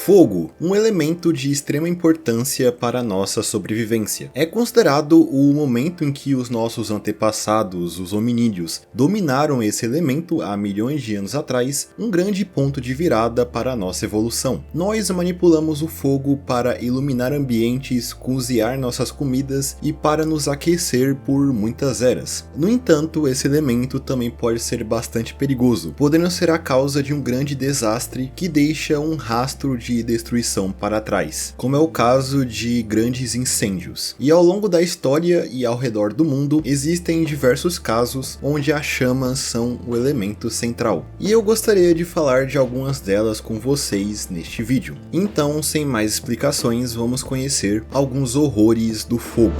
Fogo, um elemento de extrema importância para a nossa sobrevivência. É considerado o momento em que os nossos antepassados, os hominídeos, dominaram esse elemento há milhões de anos atrás, um grande ponto de virada para a nossa evolução. Nós manipulamos o fogo para iluminar ambientes, cozinhar nossas comidas e para nos aquecer por muitas eras. No entanto, esse elemento também pode ser bastante perigoso, podendo ser a causa de um grande desastre que deixa um rastro de destruição para trás, como é o caso de grandes incêndios. E ao longo da história e ao redor do mundo, existem diversos casos onde as chamas são o elemento central. E eu gostaria de falar de algumas delas com vocês neste vídeo. Então, sem mais explicações, vamos conhecer alguns horrores do fogo.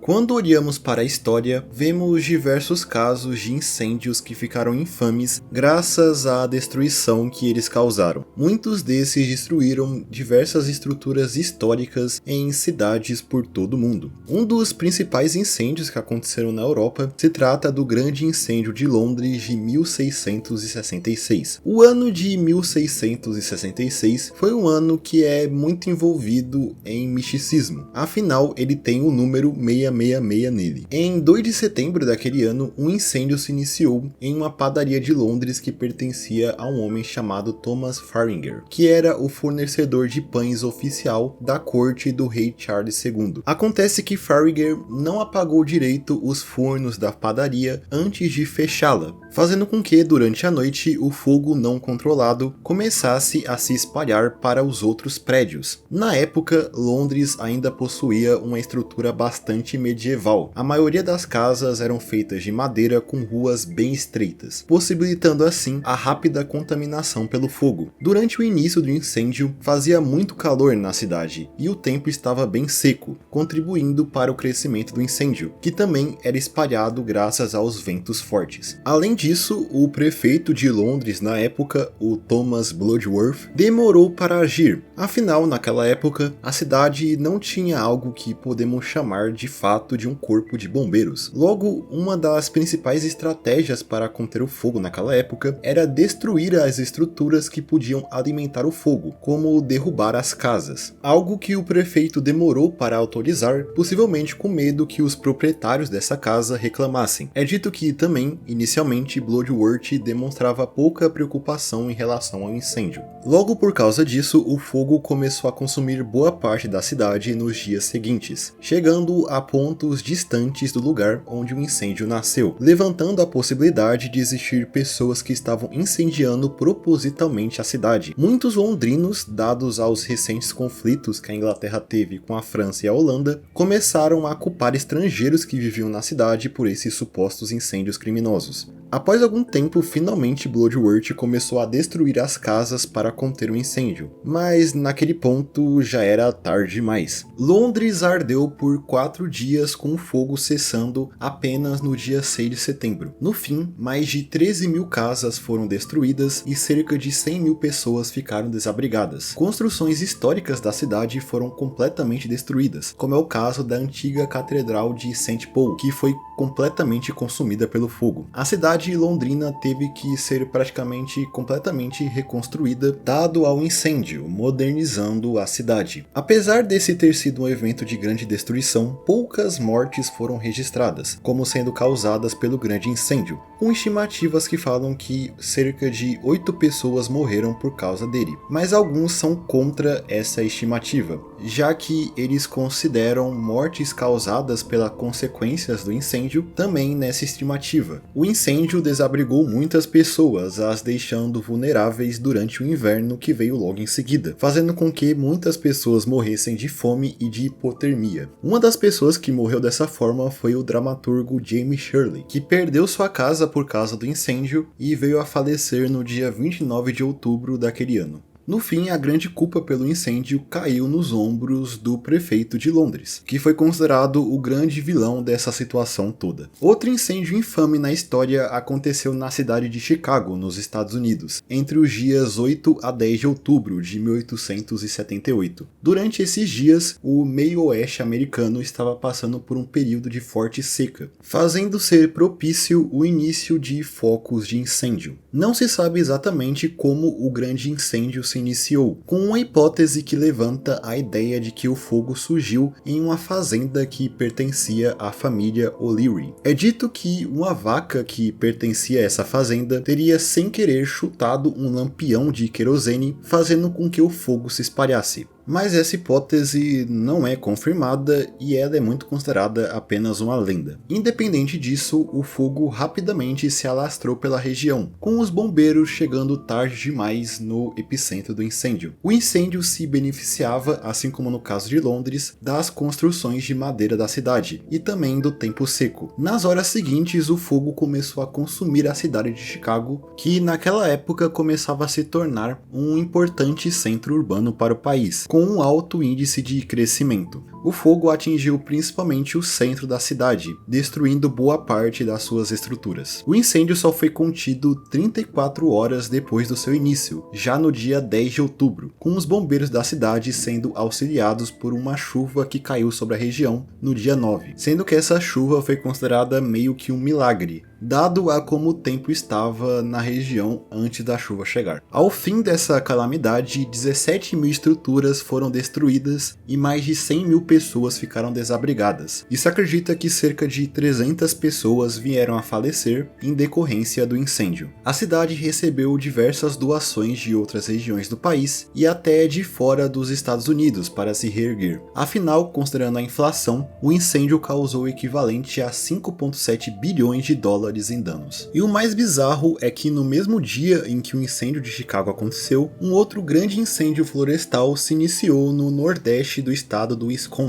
Quando olhamos para a história, vemos diversos casos de incêndios que ficaram infames graças à destruição que eles causaram. Muitos desses destruíram diversas estruturas históricas em cidades por todo o mundo. Um dos principais incêndios que aconteceram na Europa se trata do Grande Incêndio de Londres de 1666. O ano de 1666 foi um ano que é muito envolvido em misticismo, afinal ele tem o número 666 nele. Em 2 de setembro daquele ano, um incêndio se iniciou em uma padaria de Londres que pertencia a um homem chamado Thomas Farringer, que era o fornecedor de pães oficial da corte do rei Charles II. Acontece que Farringer não apagou direito os fornos da padaria antes de fechá-la, fazendo com que durante a noite o fogo não controlado começasse a se espalhar para os outros prédios. Na época, Londres ainda possuía uma estrutura bastante medieval. A maioria das casas eram feitas de madeira com ruas bem estreitas, possibilitando assim a rápida contaminação pelo fogo. Durante o início do incêndio, fazia muito calor na cidade e o tempo estava bem seco, contribuindo para o crescimento do incêndio, que também era espalhado graças aos ventos fortes. Além disso, o prefeito de Londres na época, o Thomas Bloodworth, demorou para agir. Afinal, naquela época, a cidade não tinha algo que podemos chamar de fato de um corpo de bombeiros. Logo, uma das principais estratégias para conter o fogo naquela época era destruir as estruturas que podiam alimentar o fogo, como derrubar as casas. Algo que o prefeito demorou para autorizar, possivelmente com medo que os proprietários dessa casa reclamassem. É dito que também, inicialmente, Bloodworth demonstrava pouca preocupação em relação ao incêndio. Logo por causa disso, o fogo começou a consumir boa parte da cidade nos dias seguintes, chegando a pontos distantes do lugar onde o incêndio nasceu, levantando a possibilidade de existir pessoas que estavam incendiando propositalmente a cidade. Muitos londrinos, dados aos recentes conflitos que a Inglaterra teve com a França e a Holanda, começaram a culpar estrangeiros que viviam na cidade por esses supostos incêndios criminosos. Após algum tempo, finalmente Bloodworth começou a destruir as casas para conter o incêndio, mas naquele ponto já era tarde demais. Londres ardeu por 4 dias com o fogo cessando apenas no dia 6 de setembro. No fim, mais de 13 mil casas foram destruídas e cerca de 100 mil pessoas ficaram desabrigadas. Construções históricas da cidade foram completamente destruídas, como é o caso da antiga Catedral de St. Paul, que foi completamente consumida pelo fogo. A cidade londrina teve que ser praticamente completamente reconstruída dado ao incêndio, modernizando a cidade. Apesar desse ter sido um evento de grande destruição, poucas mortes foram registradas, como sendo causadas pelo grande incêndio, com estimativas que falam que cerca de 8 pessoas morreram por causa dele, mas alguns são contra essa estimativa, já que eles consideram mortes causadas pelas consequências do incêndio também nessa estimativa. O incêndio desabrigou muitas pessoas, as deixando vulneráveis durante o inverno que veio logo em seguida, fazendo com que muitas pessoas morressem de fome e de hipotermia. Uma das pessoas que morreu dessa forma foi o dramaturgo James Shirley, que perdeu sua casa por causa do incêndio e veio a falecer no dia 29 de outubro daquele ano. No fim, a grande culpa pelo incêndio caiu nos ombros do prefeito de Londres, que foi considerado o grande vilão dessa situação toda. Outro incêndio infame na história aconteceu na cidade de Chicago, nos Estados Unidos, entre os dias 8 a 10 de outubro de 1878. Durante esses dias, o meio oeste americano estava passando por um período de forte seca, fazendo ser propício o início de focos de incêndio. Não se sabe exatamente como o grande incêndio se iniciou, com uma hipótese que levanta a ideia de que o fogo surgiu em uma fazenda que pertencia à família O'Leary. É dito que uma vaca que pertencia a essa fazenda teria sem querer chutado um lampião de querosene, fazendo com que o fogo se espalhasse. Mas essa hipótese não é confirmada e ela é muito considerada apenas uma lenda. Independente disso, o fogo rapidamente se alastrou pela região, com os bombeiros chegando tarde demais no epicentro do incêndio. O incêndio se beneficiava, assim como no caso de Londres, das construções de madeira da cidade e também do tempo seco. Nas horas seguintes, o fogo começou a consumir a cidade de Chicago, que naquela época começava a se tornar um importante centro urbano para o país, com um alto índice de crescimento. O fogo atingiu principalmente o centro da cidade, destruindo boa parte das suas estruturas. O incêndio só foi contido 34 horas depois do seu início, já no dia 10 de outubro, com os bombeiros da cidade sendo auxiliados por uma chuva que caiu sobre a região no dia 9, sendo que essa chuva foi considerada meio que um milagre, dado a como o tempo estava na região antes da chuva chegar. Ao fim dessa calamidade, 17 mil estruturas foram destruídas e mais de 100 mil pessoas ficaram desabrigadas. E se acredita que cerca de 300 pessoas vieram a falecer em decorrência do incêndio. A cidade recebeu diversas doações de outras regiões do país e até de fora dos Estados Unidos para se reerguer. Afinal, considerando a inflação, o incêndio causou o equivalente a 5,7 bilhões de dólares em danos. E o mais bizarro é que no mesmo dia em que o incêndio de Chicago aconteceu, um outro grande incêndio florestal se iniciou no nordeste do estado do Wisconsin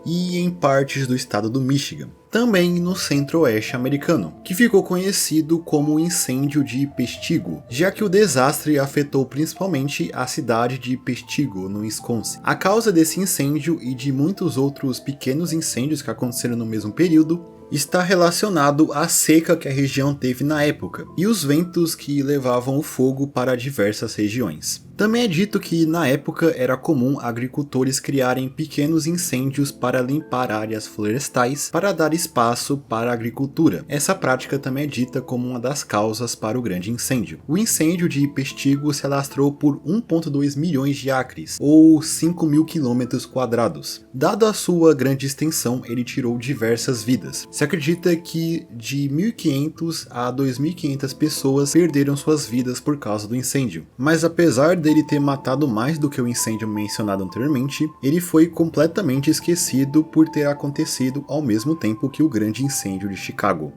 e em partes do estado do Michigan, também no centro-oeste americano, que ficou conhecido como o incêndio de Peshtigo, já que o desastre afetou principalmente a cidade de Peshtigo, no Wisconsin. A causa desse incêndio e de muitos outros pequenos incêndios que aconteceram no mesmo período está relacionado à seca que a região teve na época e os ventos que levavam o fogo para diversas regiões. Também é dito que na época era comum agricultores criarem pequenos incêndios para limpar áreas florestais para dar espaço para a agricultura. Essa prática também é dita como uma das causas para o grande incêndio. O incêndio de Peshtigo se alastrou por 1,2 milhões de acres, ou 5 mil quilômetros quadrados. Dado a sua grande extensão, ele tirou diversas vidas. Se acredita que de 1.500 a 2.500 pessoas perderam suas vidas por causa do incêndio. Mas apesar dele ter matado mais do que o incêndio mencionado anteriormente, ele foi completamente esquecido por ter acontecido ao mesmo tempo que o grande incêndio de Chicago.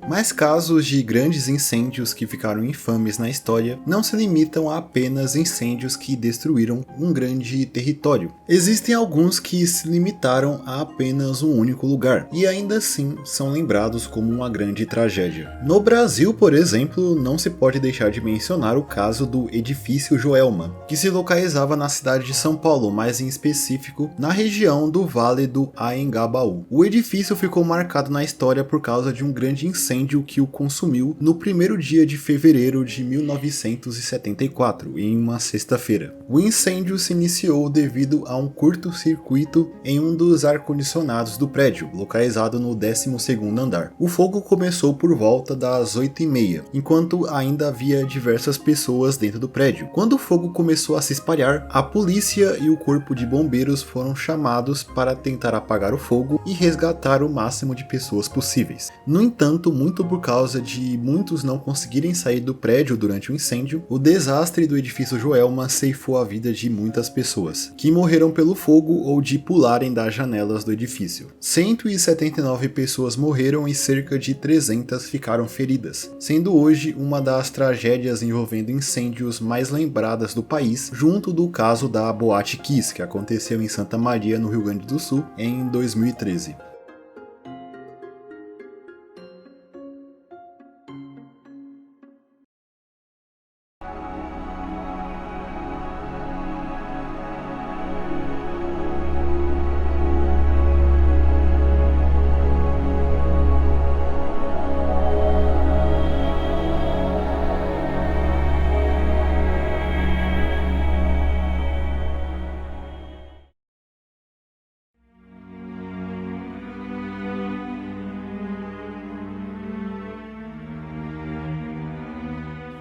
Mas casos de grandes incêndios que ficaram infames na história não se limitam a apenas incêndios que destruíram um grande território. Existem alguns que se limitaram a apenas um único lugar, e ainda assim são lembrados como uma grande tragédia. No Brasil, por exemplo, não se pode deixar de mencionar o caso do Edifício Joelma, que se localizava na cidade de São Paulo, mais em específico na região do Vale do Anhangabaú. O edifício ficou marcado na história por causa de um grande incêndio que o consumiu no primeiro dia de fevereiro de 1974, em uma sexta-feira. O incêndio se iniciou devido a um curto-circuito em um dos ar-condicionados do prédio, localizado no 12º andar. O fogo começou por volta das 8h30, enquanto ainda havia diversas pessoas dentro do prédio. Quando o fogo começou a se espalhar, a polícia e o corpo de bombeiros foram chamados para tentar apagar o fogo e resgatar o máximo de pessoas possíveis. No entanto, muitos muito por causa de muitos não conseguirem sair do prédio durante o incêndio, o desastre do edifício Joelma ceifou a vida de muitas pessoas, que morreram pelo fogo ou de pularem das janelas do edifício. 179 pessoas morreram e cerca de 300 ficaram feridas, sendo hoje uma das tragédias envolvendo incêndios mais lembradas do país, junto do caso da Boate Kiss, que aconteceu em Santa Maria, no Rio Grande do Sul, em 2013.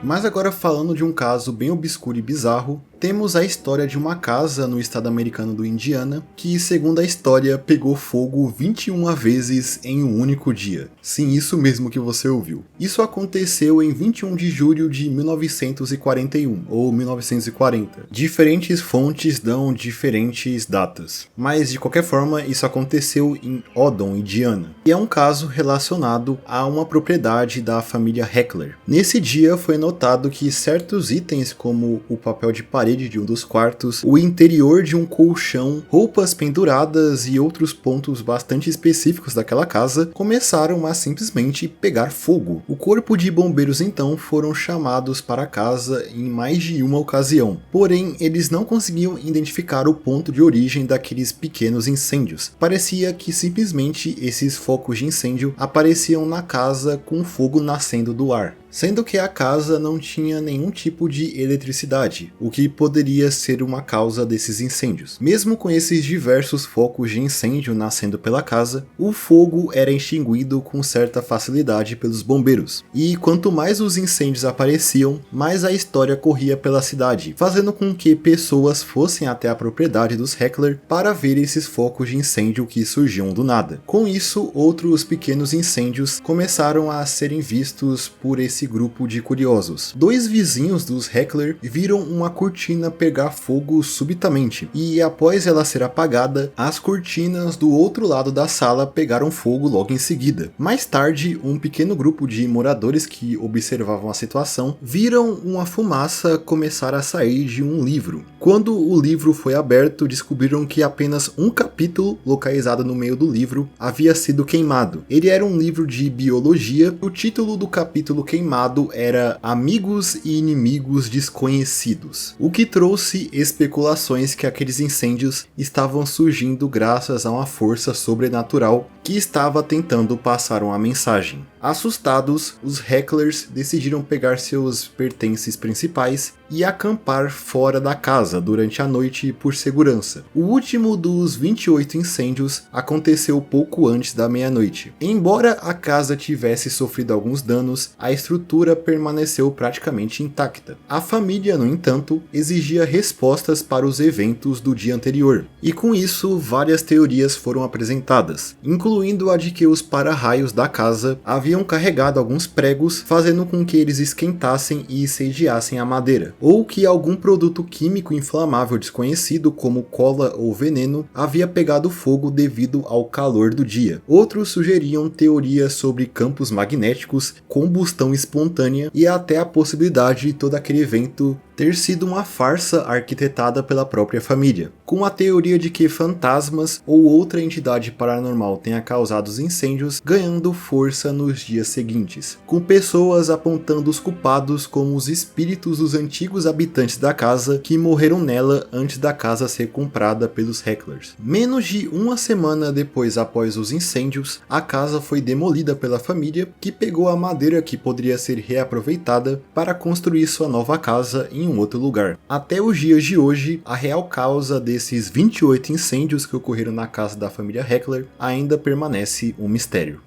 Mas agora falando de um caso bem obscuro e bizarro, temos a história de uma casa no estado americano do Indiana que, segundo a história, pegou fogo 21 vezes em um único dia. Sim, isso mesmo que você ouviu. Isso aconteceu em 21 de julho de 1941, ou 1940. Diferentes fontes dão diferentes datas, mas de qualquer forma isso aconteceu em Odon, Indiana. E é um caso relacionado a uma propriedade da família Heckler. Nesse dia foi notado que certos itens, como o papel de parede de um dos quartos, o interior de um colchão, roupas penduradas e outros pontos bastante específicos daquela casa começaram a simplesmente pegar fogo. O corpo de bombeiros então foram chamados para a casa em mais de uma ocasião, porém eles não conseguiam identificar o ponto de origem daqueles pequenos incêndios. Parecia que simplesmente esses focos de incêndio apareciam na casa com fogo nascendo do ar, sendo que a casa não tinha nenhum tipo de eletricidade, o que poderia ser uma causa desses incêndios. Mesmo com esses diversos focos de incêndio nascendo pela casa, o fogo era extinguido com certa facilidade pelos bombeiros, e quanto mais os incêndios apareciam, mais a história corria pela cidade, fazendo com que pessoas fossem até a propriedade dos Heckler para ver esses focos de incêndio que surgiam do nada. Com isso, outros pequenos incêndios começaram a serem vistos por esse grupo de curiosos. Dois vizinhos dos Heckler viram uma cortina pegar fogo subitamente, e após ela ser apagada, as cortinas do outro lado da sala pegaram fogo logo em seguida. Mais tarde, um pequeno grupo de moradores que observavam a situação viram uma fumaça começar a sair de um livro. Quando o livro foi aberto, descobriram que apenas um capítulo, localizado no meio do livro, havia sido queimado. Ele era um livro de biologia. O título do capítulo queimado era Amigos e Inimigos Desconhecidos, o que trouxe especulações que aqueles incêndios estavam surgindo graças a uma força sobrenatural que estava tentando passar uma mensagem. Assustados, os Hecklers decidiram pegar seus pertences principais e acampar fora da casa durante a noite por segurança. O último dos 28 incêndios aconteceu pouco antes da meia-noite. Embora a casa tivesse sofrido alguns danos, a estrutura permaneceu praticamente intacta. A família, no entanto, exigia respostas para os eventos do dia anterior, e com isso várias teorias foram apresentadas, incluindo a de que os para-raios da casa haviam carregado alguns pregos, fazendo com que eles esquentassem e incendiassem a madeira, ou que algum produto químico inflamável desconhecido, como cola ou veneno, havia pegado fogo devido ao calor do dia. Outros sugeriam teorias sobre campos magnéticos, combustão espontânea e até a possibilidade de todo aquele evento ter sido uma farsa arquitetada pela própria família, com a teoria de que fantasmas ou outra entidade paranormal tenha causado os incêndios ganhando força nos dias seguintes, com pessoas apontando os culpados como os espíritos dos antigos habitantes da casa que morreram nela antes da casa ser comprada pelos Hecklers. Menos de uma semana depois após os incêndios, a casa foi demolida pela família, que pegou a madeira que poderia ser reaproveitada para construir sua nova casa em um outro lugar. Até os dias de hoje, a real causa desses 28 incêndios que ocorreram na casa da família Heckler ainda permanece um mistério.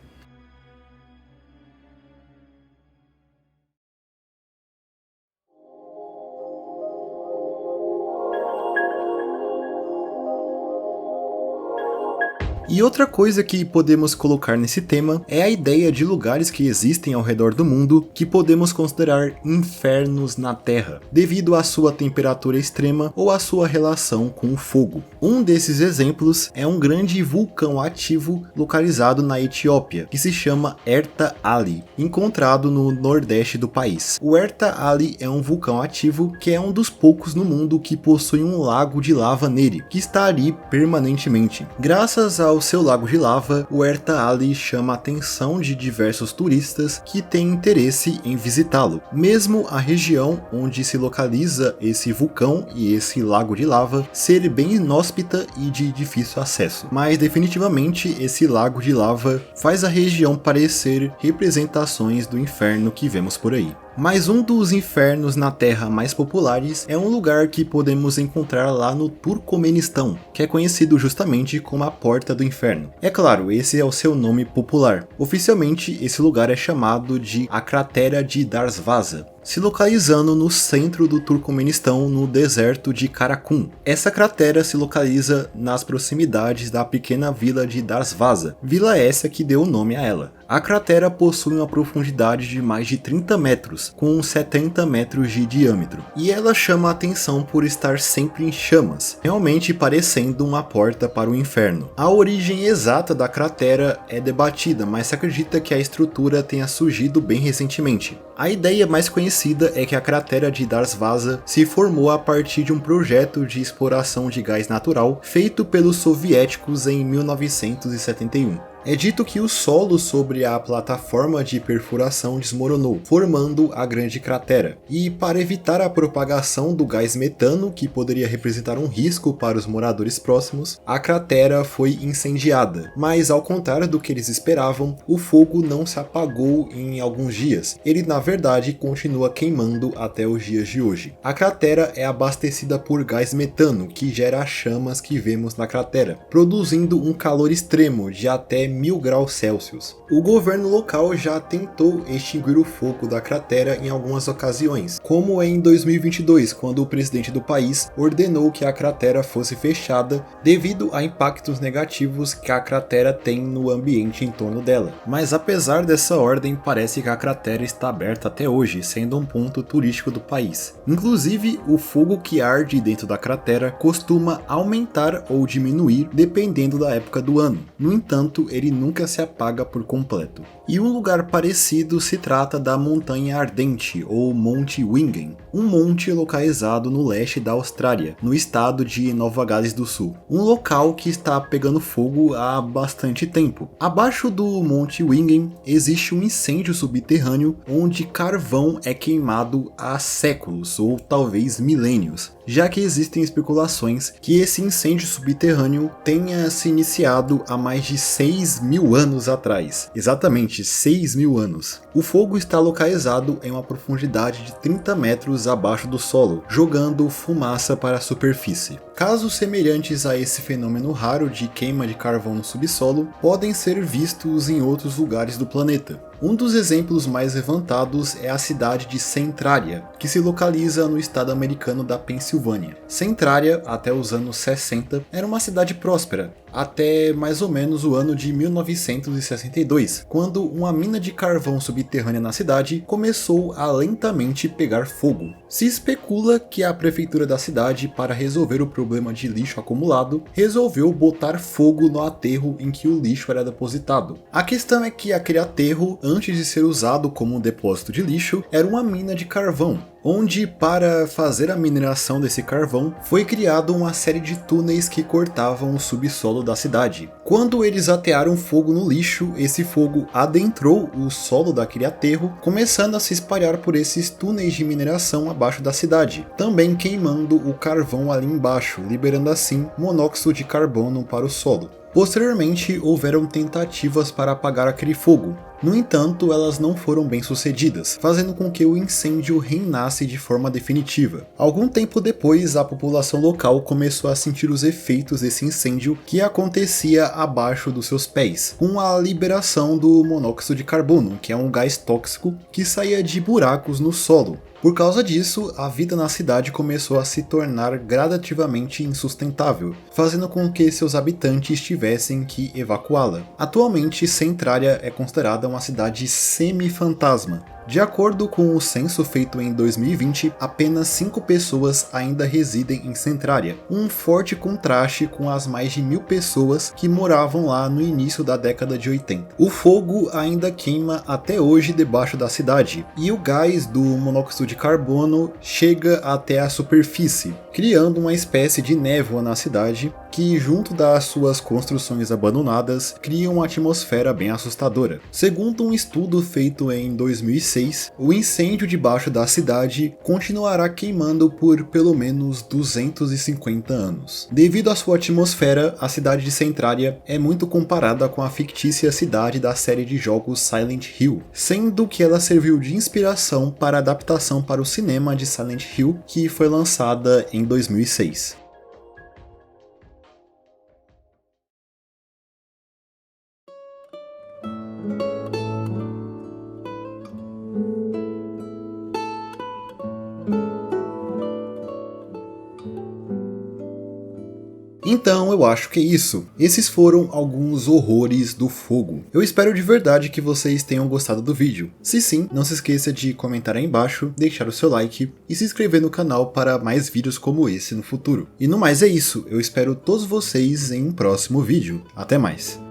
E outra coisa que podemos colocar nesse tema é a ideia de lugares que existem ao redor do mundo que podemos considerar infernos na Terra, devido à sua temperatura extrema ou à sua relação com o fogo. Um desses exemplos é um grande vulcão ativo localizado na Etiópia, que se chama Erta Ali, encontrado no nordeste do país. O Erta Ali é um vulcão ativo que é um dos poucos no mundo que possui um lago de lava nele, que está ali permanentemente. Graças ao seu lago de lava, o Erta Ali chama a atenção de diversos turistas que têm interesse em visitá-lo. Mesmo a região onde se localiza esse vulcão e esse lago de lava ser bem inóspita e de difícil acesso. Mas definitivamente esse lago de lava faz a região parecer representações do inferno que vemos por aí. Mas um dos infernos na Terra mais populares é um lugar que podemos encontrar lá no Turcomenistão, que é conhecido justamente como a Porta do Inferno. É claro, esse é o seu nome popular. Oficialmente, esse lugar é chamado de a Cratera de Darvaza, se localizando no centro do Turcomenistão, no deserto de Karakum. Essa cratera se localiza nas proximidades da pequena vila de Darvaza, vila essa que deu o nome a ela. A cratera possui uma profundidade de mais de 30 metros, com 70 metros de diâmetro, e ela chama a atenção por estar sempre em chamas, realmente parecendo uma porta para o inferno. A origem exata da cratera é debatida, mas se acredita que a estrutura tenha surgido bem recentemente. A ideia mais conhecida é que a cratera de Darvaza se formou a partir de um projeto de exploração de gás natural feito pelos soviéticos em 1971. É dito que o solo sobre a plataforma de perfuração desmoronou, formando a grande cratera. E para evitar a propagação do gás metano, que poderia representar um risco para os moradores próximos, a cratera foi incendiada. Mas ao contrário do que eles esperavam, o fogo não se apagou em alguns dias. Ele na verdade continua queimando até os dias de hoje. A cratera é abastecida por gás metano, que gera as chamas que vemos na cratera, produzindo um calor extremo de até 1000 graus Celsius. O governo local já tentou extinguir o fogo da cratera em algumas ocasiões, como em 2022, quando o presidente do país ordenou que a cratera fosse fechada devido a impactos negativos que a cratera tem no ambiente em torno dela. Mas apesar dessa ordem, parece que a cratera está aberta até hoje, sendo um ponto turístico do país. Inclusive, o fogo que arde dentro da cratera costuma aumentar ou diminuir dependendo da época do ano. No entanto, ele nunca se apaga por completo. E um lugar parecido se trata da Montanha Ardente, ou Monte Wingen, um monte localizado no leste da Austrália, no estado de Nova Gales do Sul. Um local que está pegando fogo há bastante tempo. Abaixo do Monte Wingen existe um incêndio subterrâneo onde carvão é queimado há séculos, ou talvez milênios, já que existem especulações que esse incêndio subterrâneo tenha se iniciado há mais de 6.000 anos atrás. Exatamente, 6.000 anos. O fogo está localizado em uma profundidade de 30 metros abaixo do solo, jogando fumaça para a superfície. Casos semelhantes a esse fenômeno raro de queima de carvão no subsolo podem ser vistos em outros lugares do planeta. Um dos exemplos mais levantados é a cidade de Centralia, que se localiza no estado americano da Pensilvânia. Centralia, até os anos 60, era uma cidade próspera, até mais ou menos o ano de 1962, quando uma mina de carvão subterrânea na cidade começou a lentamente pegar fogo. Se especula que a prefeitura da cidade, para resolver o problema de lixo acumulado, resolveu botar fogo no aterro em que o lixo era depositado. A questão é que aquele aterro, antes de ser usado como um depósito de lixo, era uma mina de carvão, onde para fazer a mineração desse carvão foi criado uma série de túneis que cortavam o subsolo da cidade. Quando eles atearam fogo no lixo, esse fogo adentrou o solo daquele aterro, começando a se espalhar por esses túneis de mineração abaixo da cidade, também queimando o carvão ali embaixo, liberando assim monóxido de carbono para o solo. Posteriormente, houveram tentativas para apagar aquele fogo. No entanto, elas não foram bem sucedidas, fazendo com que o incêndio reinasse de forma definitiva. Algum tempo depois, a população local começou a sentir os efeitos desse incêndio que acontecia abaixo dos seus pés, com a liberação do monóxido de carbono, que é um gás tóxico que saía de buracos no solo. Por causa disso, a vida na cidade começou a se tornar gradativamente insustentável, fazendo com que seus habitantes tivessem que evacuá-la. Atualmente, Centralia é considerada uma cidade semi-fantasma. De acordo com o censo feito em 2020, apenas 5 pessoas ainda residem em Centralia, um forte contraste com as mais de 1000 pessoas que moravam lá no início da década de 80. O fogo ainda queima até hoje debaixo da cidade, e o gás do monóxido de carbono chega até a superfície, criando uma espécie de névoa na cidade que, junto das suas construções abandonadas, cria uma atmosfera bem assustadora. Segundo um estudo feito em 2006, o incêndio debaixo da cidade continuará queimando por pelo menos 250 anos. Devido à sua atmosfera, a cidade de Centralia é muito comparada com a fictícia cidade da série de jogos Silent Hill, sendo que ela serviu de inspiração para a adaptação para o cinema de Silent Hill, que foi lançada em 2006. Então eu acho que é isso. Esses foram alguns horrores do fogo. Eu espero de verdade que vocês tenham gostado do vídeo. Se sim, não se esqueça de comentar aí embaixo, deixar o seu like e se inscrever no canal para mais vídeos como esse no futuro. E no mais é isso, eu espero todos vocês em um próximo vídeo. Até mais!